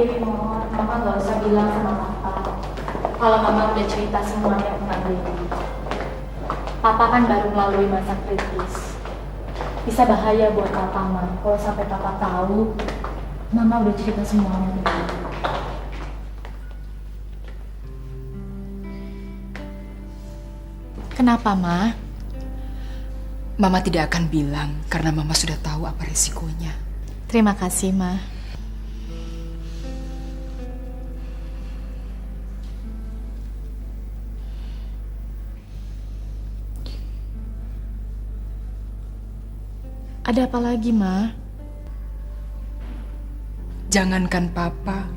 Dewi mohon, Mama gak usah bilang sama Papa kalau Mama udah cerita semuanya tentang Dewi. Papa kan baru melalui masa kritis. Bisa bahaya buat Papa, Ma, kalau sampai Papa tahu Mama udah cerita semuanya tentang Dewi. Kenapa, Ma? Mama tidak akan bilang karena Mama sudah tahu apa risikonya. Terima kasih, Ma. Ada apa lagi, Ma? Jangankan Papa,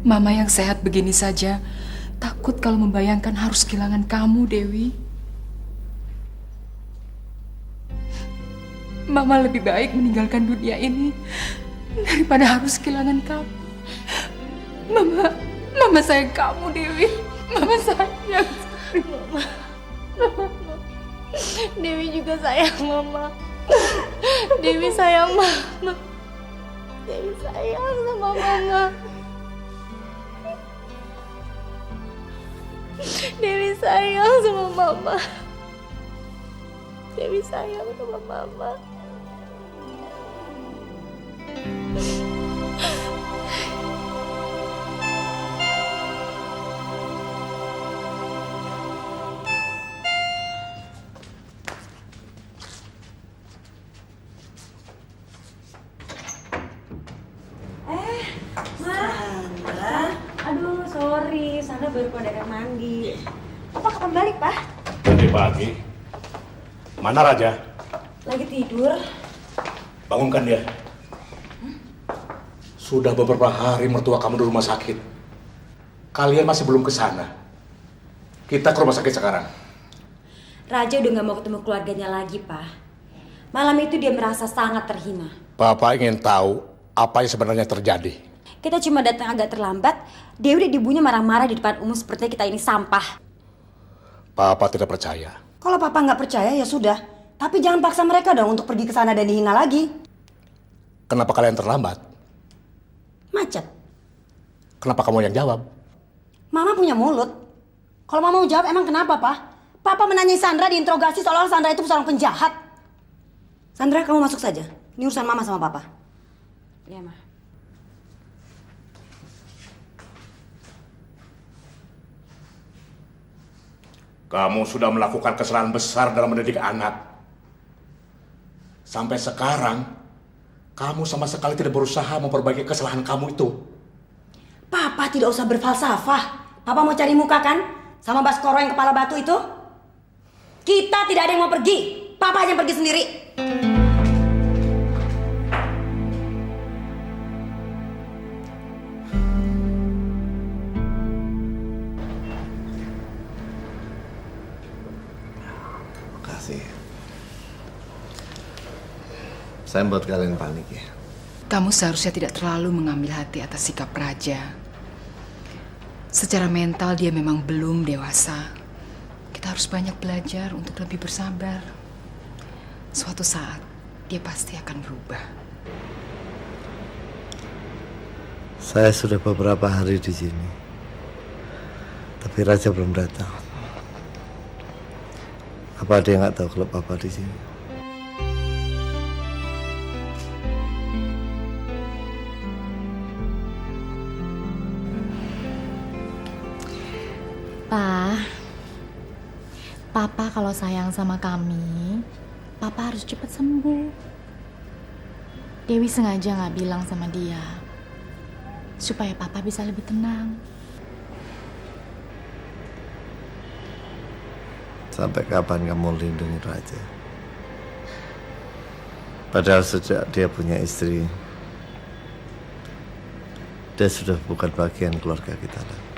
Mama yang sehat begini saja takut kalau membayangkan harus kehilangan kamu, Dewi. Mama lebih baik meninggalkan dunia ini daripada harus kehilangan kamu. Mama sayang kamu, Dewi. Mama sayang. Mama. Dewi juga sayang Mama. Dewi sayang Mama. Dewi sayang sama Mama. Dewi sayang sama Mama. Dewi sayang sama Mama. Sandra, aduh sorry, Sandra baru keluar dari mandi. Papa kapan balik, Pak? Tadi pagi. Mana Raja? Lagi tidur. Bangunkan dia. Sudah beberapa hari mertua kamu di rumah sakit. Kalian masih belum ke sana. Kita ke rumah sakit sekarang. Raja udah gak mau ketemu keluarganya lagi, Pak. Malam itu dia merasa sangat terhina. Bapak ingin tahu apa yang sebenarnya terjadi. Kita cuma datang agak terlambat, dia udah dibunya marah-marah di depan umum seperti kita ini sampah. Papa tidak percaya. Kalau Papa nggak percaya ya sudah. Tapi jangan paksa mereka dong untuk pergi ke sana dan dihina lagi. Kenapa kalian terlambat? Macet. Kenapa kamu yang jawab? Mama punya mulut. Kalau Mama mau jawab emang kenapa, Pak? Papa menanyai Sandra diinterogasi seolah Sandra itu seorang penjahat. Sandra, kamu masuk saja. Ini urusan Mama sama Papa. Iya, Ma. Kamu sudah melakukan kesalahan besar dalam mendidik anak. Sampai sekarang, kamu sama sekali tidak berusaha memperbaiki kesalahan kamu itu. Papa tidak usah berfalsafah. Papa mau cari muka kan? Sama Baskoro yang kepala batu itu? Kita tidak ada yang mau pergi. Papa aja yang pergi sendiri. Makasih. Saya buat kalian panik ya. Kamu seharusnya tidak terlalu mengambil hati atas sikap Raja. Secara mental dia memang belum dewasa. Kita harus banyak belajar untuk lebih bersabar. Suatu saat dia pasti akan berubah. Saya sudah beberapa hari di sini, tapi Raja belum datang. Apa dia nggak tahu kalau Papa di sini? Papa kalau sayang sama kami, Papa harus cepat sembuh. Dewi sengaja nggak bilang sama dia, supaya Papa bisa lebih tenang. Sampai kapan kamu lindungi Raja? Padahal sejak dia punya istri, dia sudah bukan bagian keluarga kita lagi.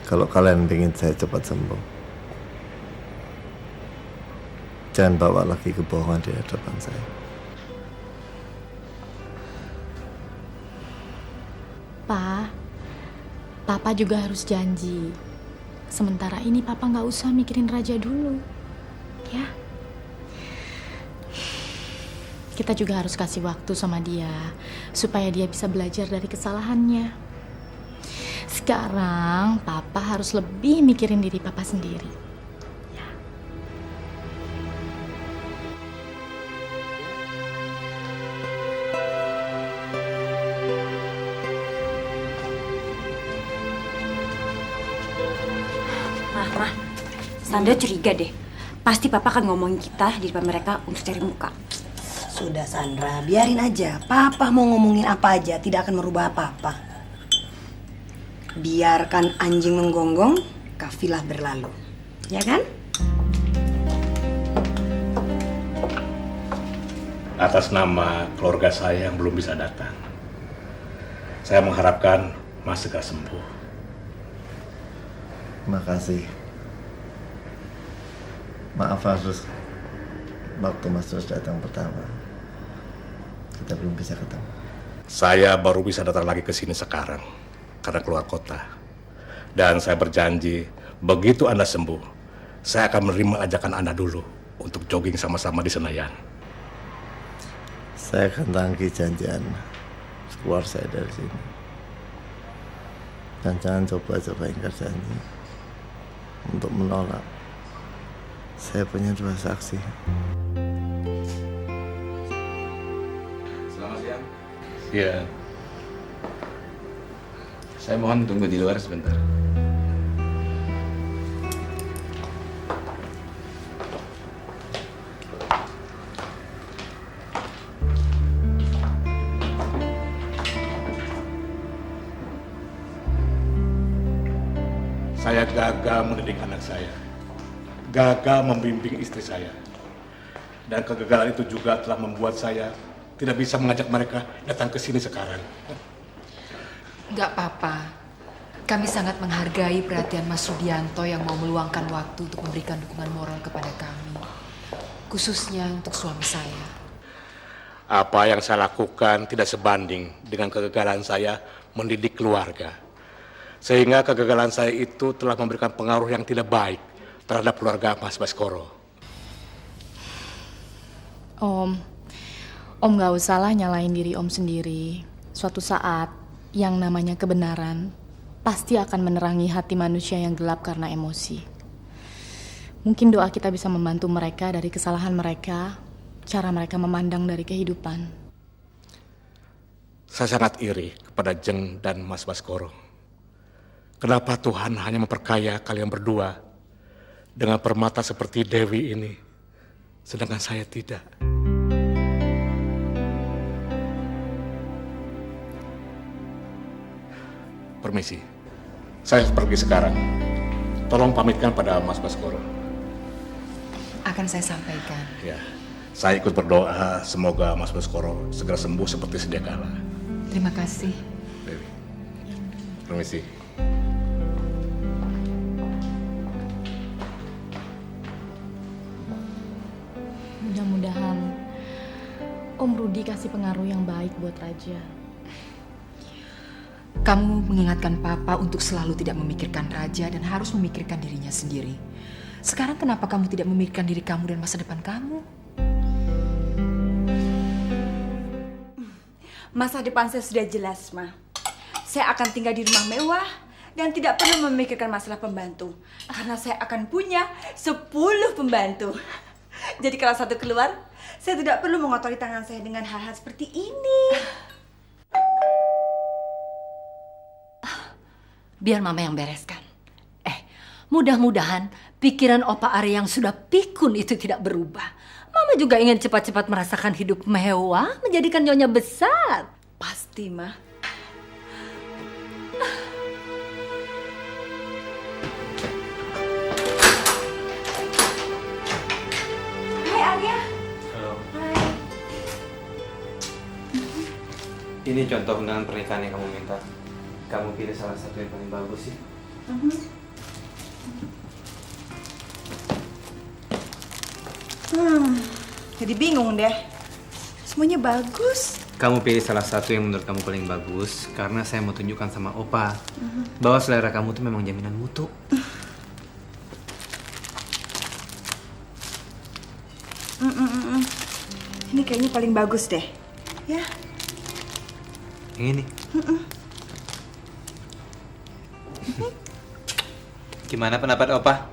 Kalau kalian ingin saya cepat sembuh, jangan bawa lagi kebohongan di hadapan saya. Pa, Papa juga harus janji. Sementara ini Papa nggak usah mikirin Raja dulu, ya? kita juga harus kasih waktu sama dia supaya dia bisa belajar dari kesalahannya. Sekarang papa harus lebih mikirin diri papa sendiri. Mah, Sandra curiga deh. Pasti papa akan ngomongin kita di depan mereka untuk cari muka. Sudah Sandra, biarin aja. Papa mau ngomongin apa aja, tidak akan merubah apa-apa. Biarkan anjing menggonggong, kafilah berlalu. Ya kan? Atas nama keluarga saya yang belum bisa datang, saya mengharapkan Mas segera sembuh. Makasih. Maaf harus waktu Mas terus datang pertama, kita belum bisa ketemu. Saya baru bisa datang lagi ke sini sekarang karena keluar kota. Dan saya berjanji begitu Anda sembuh, saya akan menerima ajakan Anda dulu untuk jogging sama-sama di Senayan. Saya akan tangki janjian keluar saya dari sini. Dan jangan coba-coba ingkar janji untuk menolak. Saya punya 2 saksi. Selamat siang. Iya. Saya mohon tunggu di luar sebentar. Saya gagal mendidik anak saya, gagal membimbing istri saya. Dan kegagalan itu juga telah membuat saya tidak bisa mengajak mereka datang ke sini sekarang. Nggak apa-apa. Kami sangat menghargai perhatian Mas Rudianto yang mau meluangkan waktu untuk memberikan dukungan moral kepada kami. Khususnya untuk suami saya. Apa yang saya lakukan tidak sebanding dengan kegagalan saya mendidik keluarga. Sehingga kegagalan saya itu telah memberikan pengaruh yang tidak baik terhadap keluarga Mas Baskoro. Om gak usahlah nyalain diri Om sendiri. Suatu saat yang namanya kebenaran pasti akan menerangi hati manusia yang gelap karena emosi. Mungkin doa kita bisa membantu mereka dari kesalahan mereka, cara mereka memandang dari kehidupan. Saya sangat iri kepada Jeng dan Mas Baskoro. Kenapa Tuhan hanya memperkaya kalian berdua dengan permata seperti Dewi ini, sedangkan saya tidak? Permisi, saya pergi sekarang. Tolong pamitkan pada Mas Baskoro. Akan saya sampaikan. Ya, saya ikut berdoa semoga Mas Baskoro segera sembuh seperti sedia kala. Terima kasih. Dewi, permisi. Mudah-mudahan Om Rudi kasih pengaruh yang baik buat Raja. Kamu mengingatkan Papa untuk selalu tidak memikirkan Raja dan harus memikirkan dirinya sendiri. Sekarang kenapa kamu tidak memikirkan diri kamu dan masa depan kamu? Masa depan saya sudah jelas, Ma. Saya akan tinggal di rumah mewah dan tidak perlu memikirkan masalah pembantu. Karena saya akan punya 10 pembantu. Jadi kalau satu keluar, saya tidak perlu mengotori tangan saya dengan hal-hal seperti ini. Biar Mama yang bereskan. Mudah-mudahan pikiran Opa Ari yang sudah pikun itu tidak berubah. Mama juga ingin cepat-cepat merasakan hidup mewah, menjadikan nyonya besar. Pasti, Ma. Hai, Arya. Halo. Hai. Ini contoh undangan pernikahan yang kamu minta. Kamu pilih salah satu yang paling bagus sih. Jadi bingung deh. Semuanya bagus. Kamu pilih salah satu yang menurut kamu paling bagus karena saya mau tunjukkan sama Opa bahwa selera kamu tuh memang jaminan mutu. Ini kayaknya paling bagus deh. Ya. Yang ini. Gimana pendapat Opa?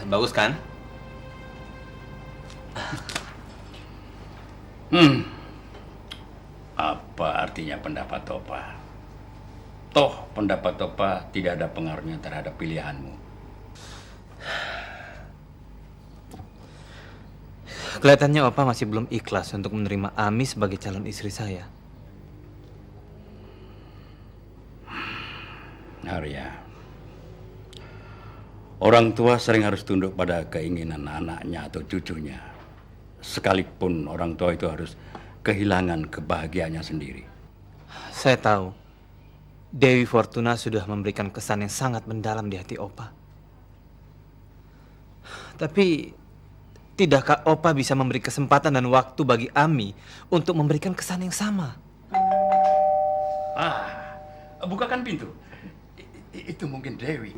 Bagus kan? Apa artinya pendapat Opa? Toh pendapat Opa tidak ada pengaruhnya terhadap pilihanmu. Kelihatannya Opa masih belum ikhlas untuk menerima Ami sebagai calon istri saya. Arya, orang tua sering harus tunduk pada keinginan anaknya atau cucunya. Sekalipun orang tua itu harus kehilangan kebahagiaannya sendiri. Saya tahu, Dewi Fortuna sudah memberikan kesan yang sangat mendalam di hati Opa. Tapi, tidakkah Opa bisa memberi kesempatan dan waktu bagi Ami untuk memberikan kesan yang sama? Bukakan pintu. Itu mungkin Dewi.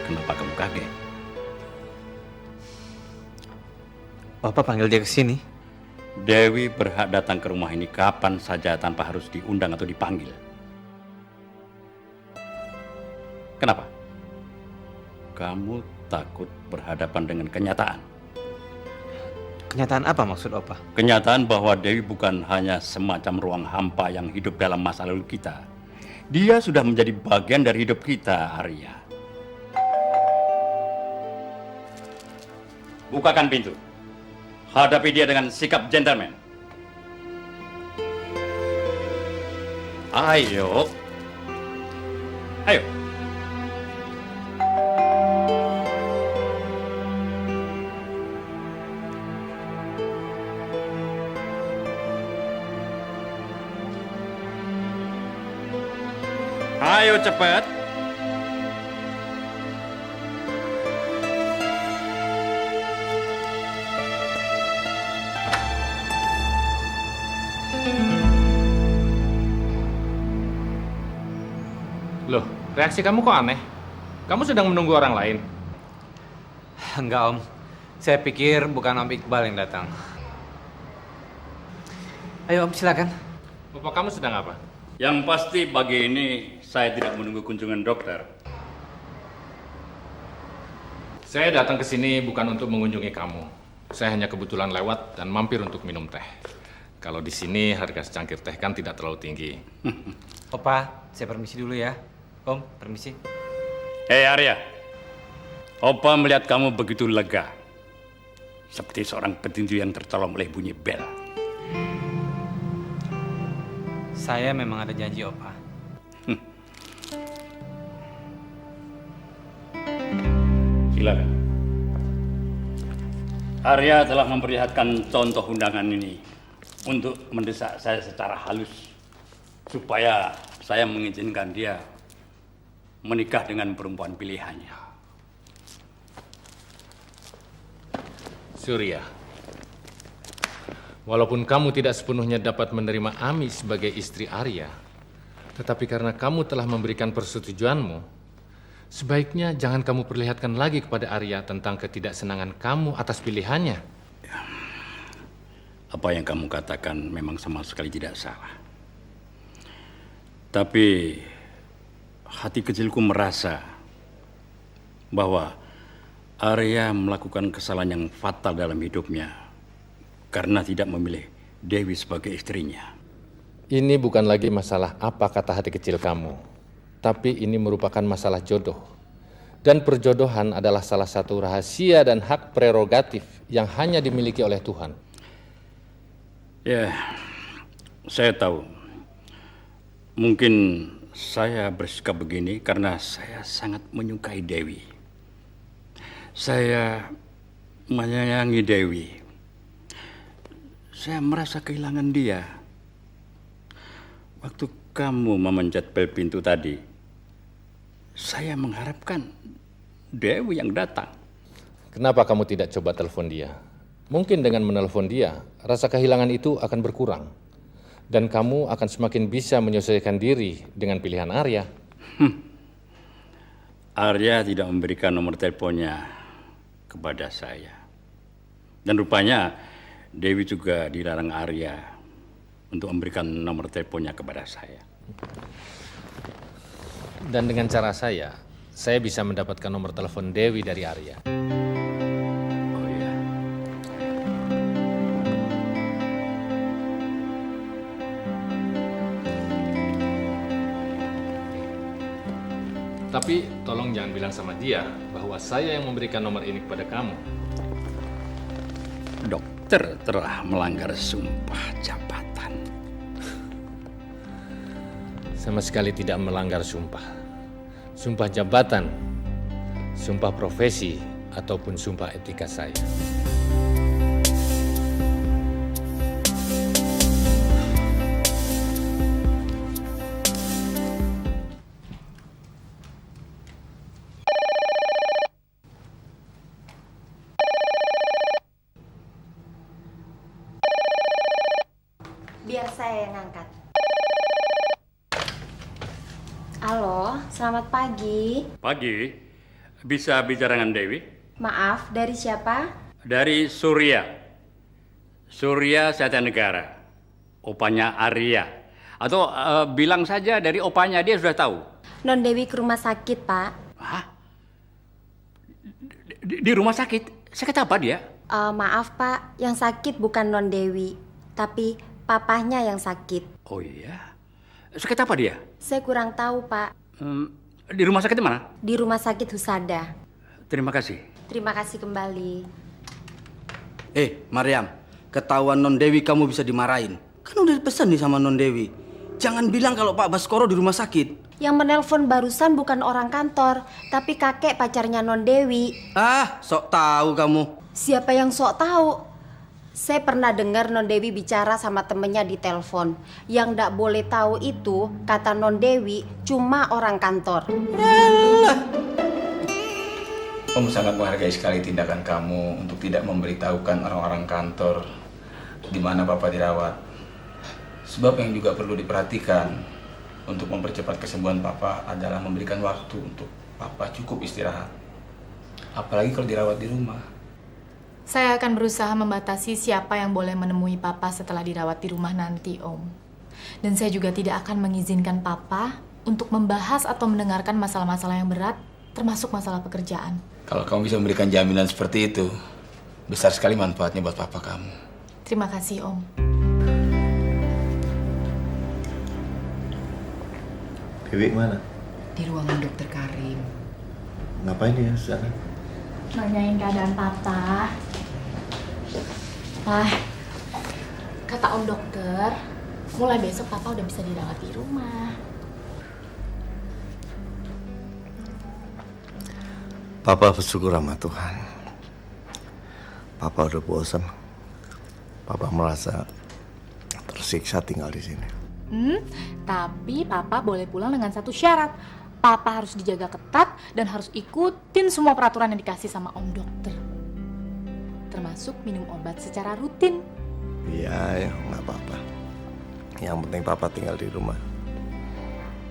Kenapa kamu kaget? Opa panggil dia ke sini. Dewi berhak datang ke rumah ini kapan saja tanpa harus diundang atau dipanggil. Kenapa? Kamu takut berhadapan dengan kenyataan. Kenyataan apa maksud Opa? Kenyataan bahwa Dewi bukan hanya semacam ruang hampa yang hidup dalam masa lalu kita. Dia sudah menjadi bagian dari hidup kita, Arya. Bukakan pintu. Hadapi dia dengan sikap gentleman. Ayo. Ayo. Ayo cepat. Loh, reaksi kamu kok aneh? Kamu sedang menunggu orang lain? Enggak Om, saya pikir bukan Om Iqbal yang datang. Ayo Om silakan. Bapak kamu sedang apa? Yang pasti pagi ini saya tidak menunggu kunjungan dokter. Saya datang ke sini bukan untuk mengunjungi kamu. Saya hanya kebetulan lewat dan mampir untuk minum teh. Kalau di sini harga secangkir teh kan tidak terlalu tinggi. Opa, saya permisi dulu ya. Om, permisi. Hei Arya, Opa melihat kamu begitu lega. Seperti seorang petinju yang tertolong oleh bunyi bel. Saya memang ada janji Opa. Silakan. Arya telah memperlihatkan contoh undangan ini untuk mendesak saya secara halus supaya saya mengizinkan dia menikah dengan perempuan pilihannya. Surya, walaupun kamu tidak sepenuhnya dapat menerima Ami sebagai istri Arya, tetapi karena kamu telah memberikan persetujuanmu, sebaiknya jangan kamu perlihatkan lagi kepada Arya tentang ketidaksenangan kamu atas pilihannya. Apa yang kamu katakan memang sama sekali tidak salah. Tapi hati kecilku merasa bahwa Arya melakukan kesalahan yang fatal dalam hidupnya karena tidak memilih Dewi sebagai istrinya. Ini bukan lagi masalah apa kata hati kecil kamu, tapi ini merupakan masalah jodoh. Dan perjodohan adalah salah satu rahasia dan hak prerogatif yang hanya dimiliki oleh Tuhan. Ya, saya tahu. Mungkin saya bersikap begini karena saya sangat menyukai Dewi. Saya menyayangi Dewi. Saya merasa kehilangan dia. Waktu kamu memencet bel pintu tadi, saya mengharapkan Dewi yang datang. Kenapa kamu tidak coba telepon dia? Mungkin dengan menelpon dia, rasa kehilangan itu akan berkurang. Dan kamu akan semakin bisa menyesuaikan diri dengan pilihan Arya. Arya tidak memberikan nomor teleponnya kepada saya. Dan rupanya Dewi juga dilarang Arya untuk memberikan nomor teleponnya kepada saya. Dan dengan cara saya bisa mendapatkan nomor telepon Dewi dari Arya. Oh iya. Tapi tolong jangan bilang sama dia bahwa saya yang memberikan nomor ini kepada kamu. Dokter telah melanggar sumpah jabatan. Sama sekali tidak melanggar sumpah. Sumpah jabatan, sumpah profesi, ataupun sumpah etika saya. Biar saya yang angkat. Halo, selamat pagi. Pagi, bisa bicara dengan Dewi? Maaf, dari siapa? Dari Surya. Surya Satyanegara. Opanya Arya. Atau bilang saja dari opanya, dia sudah tahu. Non Dewi ke rumah sakit, Pak. Hah? Di rumah sakit? Sakit apa dia? Maaf, Pak. Yang sakit bukan Non Dewi, tapi papahnya yang sakit. Oh iya? Sakit apa dia? Saya kurang tahu, Pak. Di rumah sakit mana? Di rumah sakit Husada. Terima kasih. Terima kasih kembali. Mariam, ketahuan Non Dewi kamu bisa dimarahin. Kan udah dipesan nih sama Non Dewi. Jangan bilang kalau Pak Baskoro di rumah sakit. Yang menelpon barusan bukan orang kantor, tapi kakek pacarnya Non Dewi. Sok tahu kamu. Siapa yang sok tahu? Saya pernah dengar Non Dewi bicara sama temennya di telepon. Yang ndak boleh tahu itu, kata Non Dewi, cuma orang kantor. Om sangat menghargai sekali tindakan kamu untuk tidak memberitahukan orang-orang kantor di mana Papa dirawat. Sebab yang juga perlu diperhatikan untuk mempercepat kesembuhan Papa adalah memberikan waktu untuk Papa cukup istirahat. Apalagi kalau dirawat di rumah. Saya akan berusaha membatasi siapa yang boleh menemui Papa setelah dirawat di rumah nanti, Om. Dan saya juga tidak akan mengizinkan Papa untuk membahas atau mendengarkan masalah-masalah yang berat, termasuk masalah pekerjaan. Kalau kamu bisa memberikan jaminan seperti itu, besar sekali manfaatnya buat Papa kamu. Terima kasih, Om. Dewi mana? Di ruangan Dokter Karim. Ngapain dia sana? Nanyain keadaan Papa. Kata Om Dokter, mulai besok Papa udah bisa dirawat di rumah. Papa bersyukur sama Tuhan. Papa udah bosan. Papa merasa tersiksa tinggal di sini. Tapi Papa boleh pulang dengan satu syarat. Papa harus dijaga ketat dan harus ikutin semua peraturan yang dikasih sama Om Dokter. Termasuk minum obat secara rutin. Iya, ya nggak apa-apa. Yang penting Papa tinggal di rumah.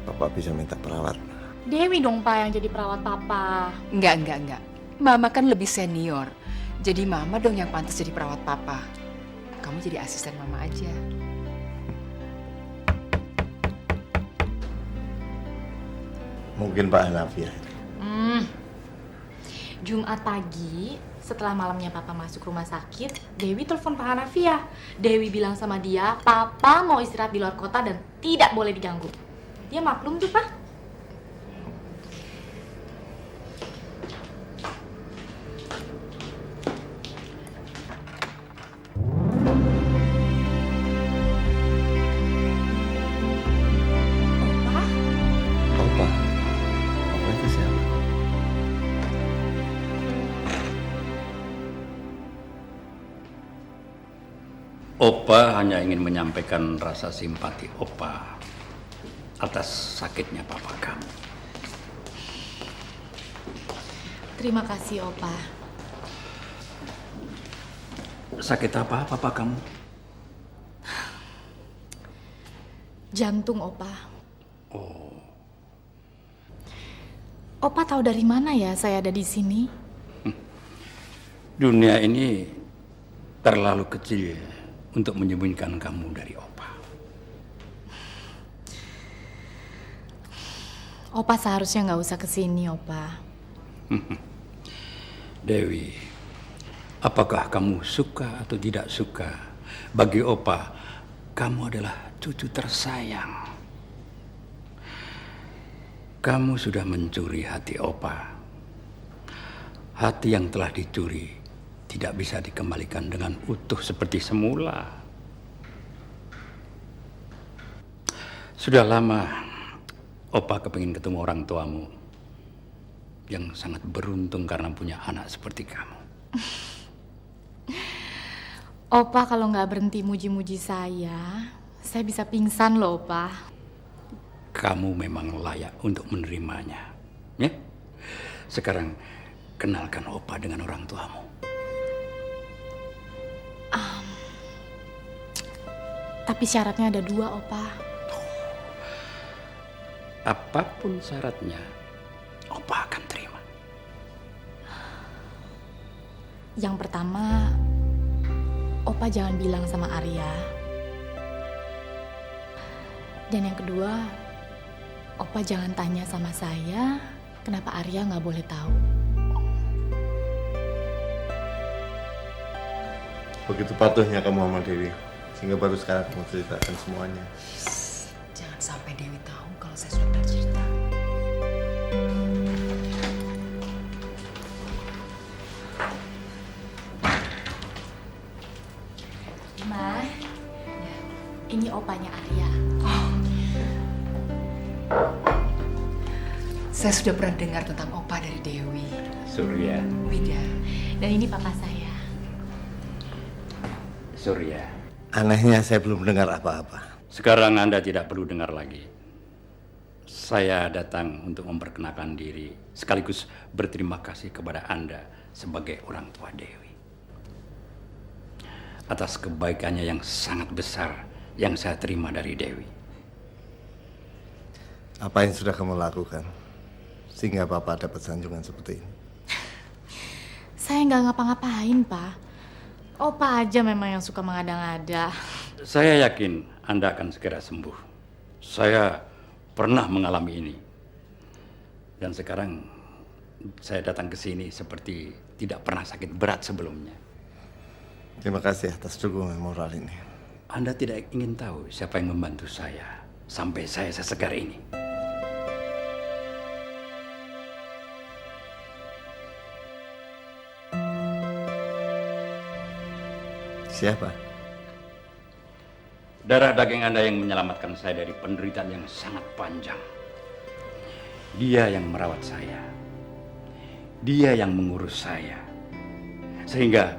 Papa bisa minta perawat. Dewi dong, Pak, yang jadi perawat Papa. Enggak. Mama kan lebih senior. Jadi Mama dong yang pantas jadi perawat Papa. Kamu jadi asisten Mama aja. Mungkin Pak Hanafi ya. Jumat pagi, setelah malamnya Papa masuk rumah sakit, Dewi telepon Pak Hanafiah. Dewi bilang sama dia, Papa mau istirahat di luar kota dan tidak boleh diganggu. Dia maklum tuh, Pak. Opa itu siapa? Opa hanya ingin menyampaikan rasa simpati Opa atas sakitnya Papa kamu. Terima kasih, Opa. Sakit apa Papa kamu? Jantung, Opa. Oh. Opa tahu dari mana ya saya ada di sini? Dunia ini terlalu kecil untuk menyembunyikan kamu dari Opa. Opa seharusnya nggak usah kesini, Opa. Dewi, apakah kamu suka atau tidak suka? Bagi Opa, kamu adalah cucu tersayang. Kamu sudah mencuri hati Opa. Hati yang telah dicuri tidak bisa dikembalikan dengan utuh seperti semula. Sudah lama Opa kepingin ketemu orang tuamu yang sangat beruntung karena punya anak seperti kamu. Opa kalau nggak berhenti muji-muji saya bisa pingsan loh, Opa. Kamu memang layak untuk menerimanya. Ya? Sekarang kenalkan Opa dengan orang tuamu. Tapi syaratnya ada 2, Opa. Apapun syaratnya, Opa akan terima. Yang pertama, Opa jangan bilang sama Arya. Dan yang kedua, Opa jangan tanya sama saya kenapa Arya nggak boleh tahu. Begitu patuhnya kamu sama Dewi, sehingga baru sekarang kamu ceritakan semuanya. Jangan sampai Dewi tahu kalau saya sudah bercerita. Ma, ini opanya Arya. Saya sudah pernah dengar tentang Opa dari Dewi. Surya. Wida. Dan ini papa saya. Surya. Anehnya saya belum dengar apa-apa. Sekarang Anda tidak perlu dengar lagi. Saya datang untuk memperkenalkan diri sekaligus berterima kasih kepada Anda sebagai orang tua Dewi. Atas kebaikannya yang sangat besar yang saya terima dari Dewi. Apa yang sudah kamu lakukan sehingga Papa dapat sanjungan seperti ini? Saya nggak ngapa-ngapain, Pak. Opa aja memang yang suka mengada-ngada. Saya yakin Anda akan segera sembuh. Saya pernah mengalami ini. Dan sekarang saya datang ke sini seperti tidak pernah sakit berat sebelumnya. Terima kasih atas dukungan moral ini. Anda tidak ingin tahu siapa yang membantu saya sampai saya sesegar ini. Siapa? Darah daging Anda yang menyelamatkan saya dari penderitaan yang sangat panjang. Dia yang merawat saya. Dia yang mengurus saya. Sehingga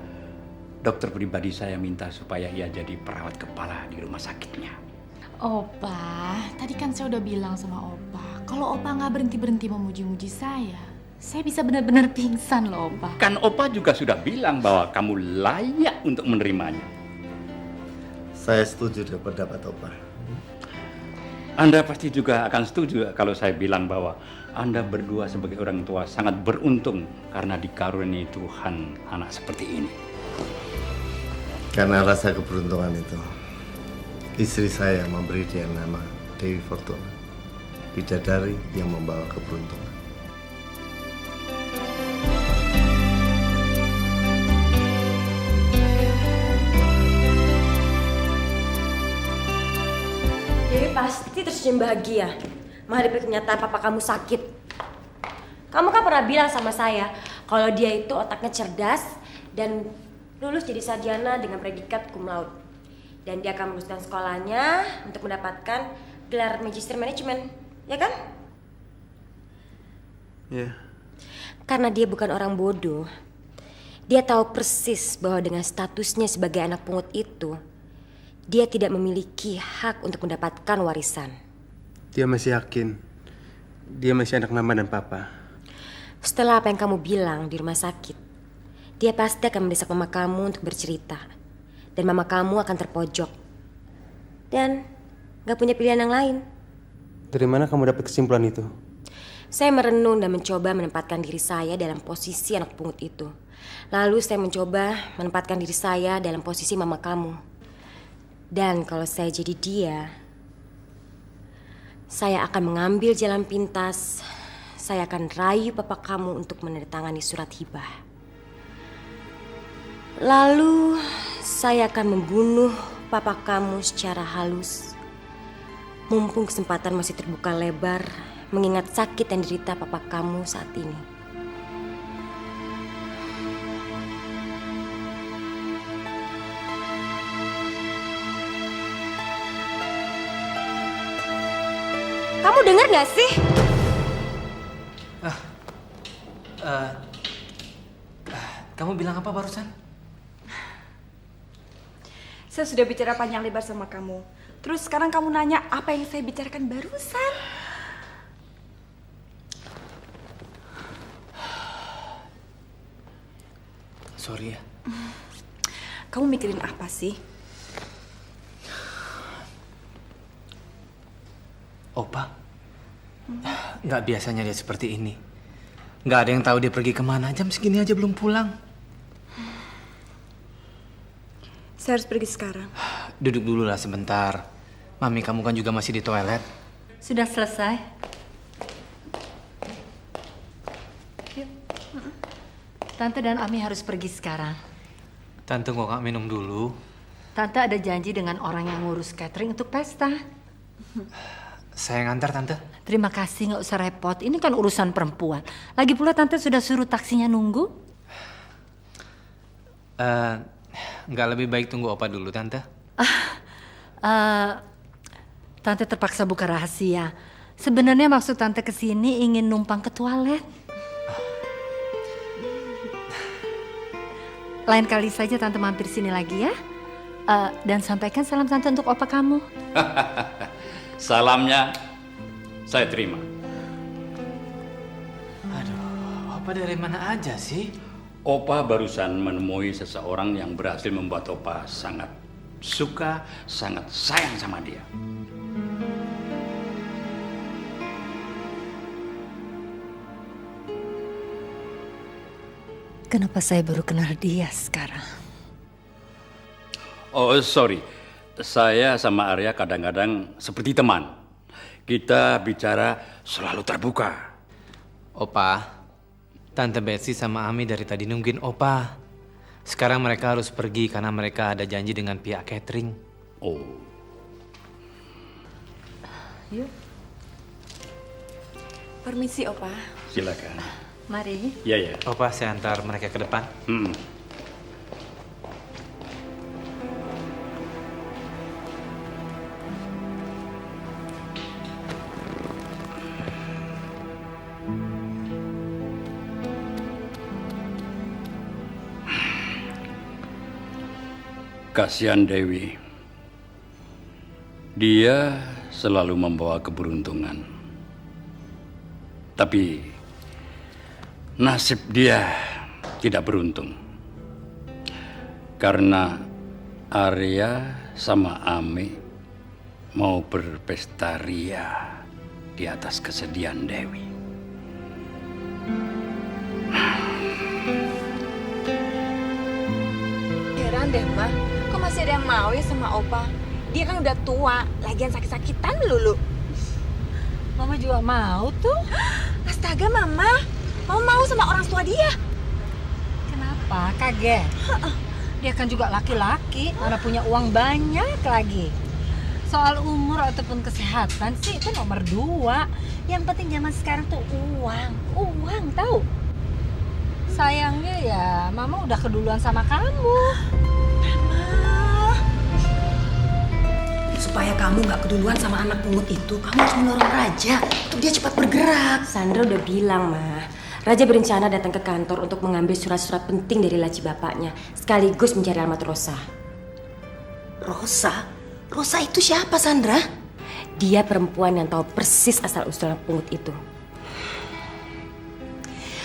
dokter pribadi saya minta supaya ia jadi perawat kepala di rumah sakitnya. Opa, tadi kan saya udah bilang sama Opa, kalau Opa nggak berhenti-berhenti memuji-muji saya bisa benar-benar pingsan loh, Opa. Kan Opa juga sudah bilang bahwa kamu layak untuk menerimanya. Saya setuju dengan pendapat Opa. Anda pasti juga akan setuju kalau saya bilang bahwa Anda berdua sebagai orang tua sangat beruntung karena dikaruniai Tuhan anak seperti ini. Karena rasa keberuntungan itu, istri saya memberi dia nama Dewi Fortuna, bidadari yang membawa keberuntungan. Dewi pasti tersenyum bahagia menghadapi kenyataan papa kamu sakit. Kamu kan pernah bilang sama saya kalau dia itu otaknya cerdas dan lulus jadi sarjana dengan predikat cum laude. Dan dia akan meneruskan sekolahnya untuk mendapatkan gelar Magister Manajemen, ya kan? Iya. Karena dia bukan orang bodoh. Dia tahu persis bahwa dengan statusnya sebagai anak pungut itu, dia tidak memiliki hak untuk mendapatkan warisan. Dia masih yakin dia masih anak mama dan papa. Setelah apa yang kamu bilang di rumah sakit, dia pasti akan mendesak mama kamu untuk bercerita. Dan mama kamu akan terpojok. Dan gak punya pilihan yang lain. Dari mana kamu dapat kesimpulan itu? Saya merenung dan mencoba menempatkan diri saya dalam posisi anak pungut itu. Lalu saya mencoba menempatkan diri saya dalam posisi mama kamu. Dan kalau saya jadi dia, saya akan mengambil jalan pintas. Saya akan rayu papa kamu untuk menandatangani surat hibah. Lalu saya akan membunuh papa kamu secara halus. Mumpung kesempatan masih terbuka lebar, mengingat sakit yang diderita papa kamu saat ini. Kamu dengar gak sih? Kamu bilang apa barusan? Saya sudah bicara panjang lebar sama kamu. Terus sekarang kamu nanya apa yang saya bicarakan barusan? Sorry ya. Kamu mikirin apa sih? Opa, nggak biasanya dia seperti ini. Nggak ada yang tahu dia pergi kemana. Jam segini aja belum pulang. Saya harus pergi sekarang. Duduk dulu lah sebentar. Mami kamu kan juga masih di toilet. Sudah selesai? Yuk. Tante dan Ami harus pergi sekarang. Tante kok nggak minum dulu? Tante ada janji dengan orang yang ngurus catering untuk pesta. Saya ngantar Tante. Terima kasih, nggak usah repot. Ini kan urusan perempuan. Lagi pula Tante sudah suruh taksinya nunggu. Nggak lebih baik tunggu Opa dulu Tante? Tante terpaksa buka rahasia. Sebenarnya maksud Tante kesini ingin numpang ke toilet. Lain kali saja Tante mampir sini lagi ya. Dan sampaikan salam Tante untuk Opa kamu. Salamnya saya terima. Aduh, Opa dari mana aja sih? Opa barusan menemui seseorang yang berhasil membuat Opa sangat suka, sangat sayang sama dia. Kenapa saya baru kenal dia sekarang? Oh, sorry. Saya sama Arya kadang-kadang seperti teman. Kita bicara selalu terbuka. Opa, Tante Betsy sama Ami dari tadi nungguin Opa. Sekarang mereka harus pergi karena mereka ada janji dengan pihak catering. Oh. Yuk. Permisi, Opa. Silakan. Mari. Iya, ya. Opa, saya antar mereka ke depan. Kasihan Dewi. Dia selalu membawa keberuntungan. Tapi nasib dia tidak beruntung. Karena Arya sama Ami mau berpesta ria di atas kesedihan Dewi. Heran deh, Ma. Kok masih ada yang mau ya sama Opa? Dia kan udah tua, lagian sakit-sakitan lulu. Mama juga mau tuh. Astaga, Mama. Mama mau sama orang tua dia. Kenapa? Kaget? Dia kan juga laki-laki, mana punya uang banyak lagi. Soal umur ataupun kesehatan sih itu nomor 2. Yang penting zaman sekarang tuh uang. Uang, tahu? Sayangnya ya, Mama udah keduluan sama kamu. Supaya kamu nggak keduluan sama anak pungut itu, kamu harus mendorong Raja untuk dia cepat bergerak. Sandra udah bilang, Ma. Raja berencana datang ke kantor untuk mengambil surat-surat penting dari laci bapaknya, sekaligus mencari alamat Rosa. Rosa? Rosa itu siapa, Sandra? Dia perempuan yang tahu persis asal-usul anak pungut itu.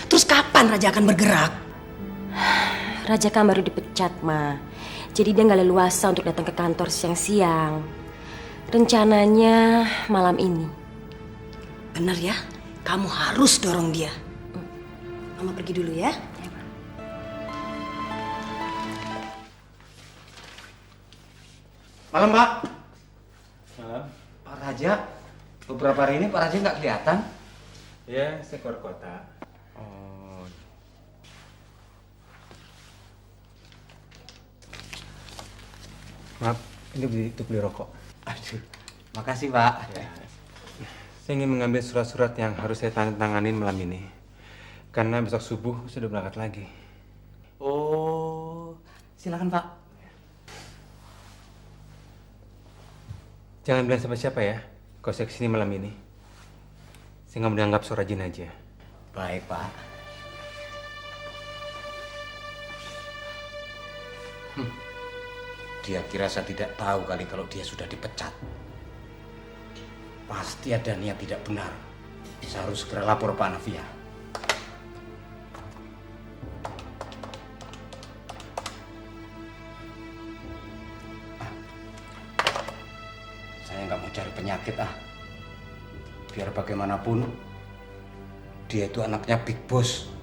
Terus kapan Raja akan bergerak? Raja kan baru dipecat, Ma. Jadi dia nggak leluasa untuk datang ke kantor siang-siang. Rencananya malam ini. Bener ya? Kamu harus dorong dia. Mama pergi dulu ya. Malam, Pak. Malam. Pak Raja, beberapa hari ini Pak Raja nggak kelihatan. Ya, saya keluar kota. Oh. Maaf, ini untuk beli rokok. Aduh, makasih, Pak. Ya. Saya ingin mengambil surat-surat yang harus saya tanganin malam ini. Karena besok subuh sudah berangkat lagi. Oh, silakan, Pak. Jangan bilang siapa-siapa ya, kalau saya kesini malam ini. Saya nggak mau dianggap so rajin aja. Baik, Pak. Dia kira saya tidak tahu kali kalau dia sudah dipecat. Pasti ada niat tidak benar. Saya harus segera lapor Pak Navia. Saya nggak mau cari penyakit Biar bagaimanapun dia itu anaknya Big Boss.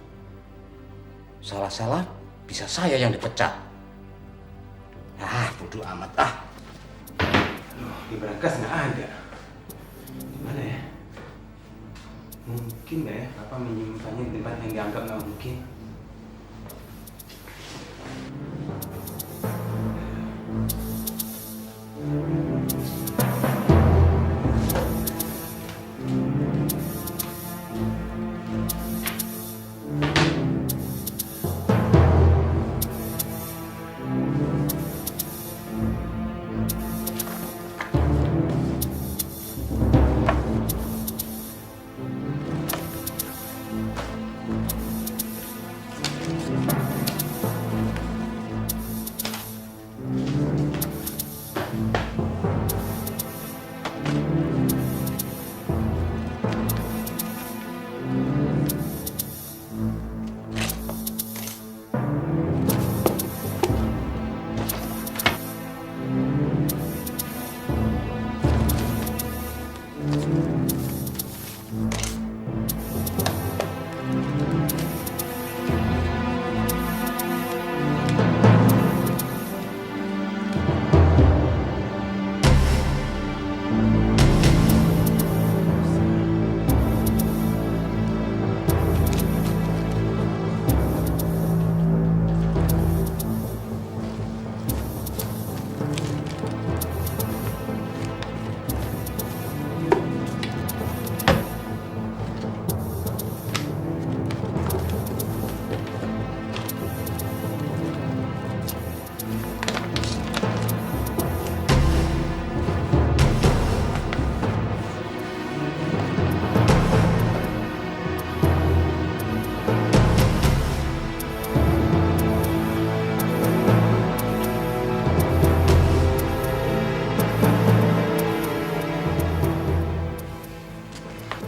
Salah-salah bisa saya yang dipecat. Bodoh amat Di berangkas nggak ada. Gimana ya? Mungkin nggak ya Papa menyimpannya di tempat yang dianggap nggak mungkin.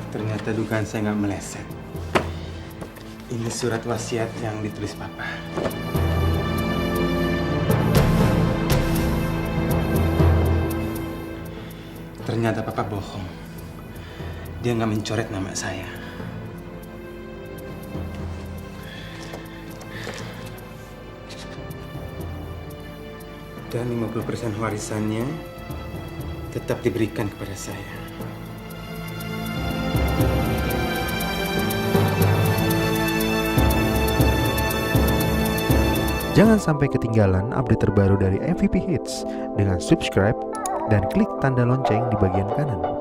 Ternyata dugaan saya nggak meleset. Ini surat wasiat yang ditulis Papa. Ternyata Papa bohong. Dia nggak mencoret nama saya. Dan 50% warisannya tetap diberikan kepada saya. Jangan sampai ketinggalan update terbaru dari MVP Hits dengan subscribe dan klik tanda lonceng di bagian kanan.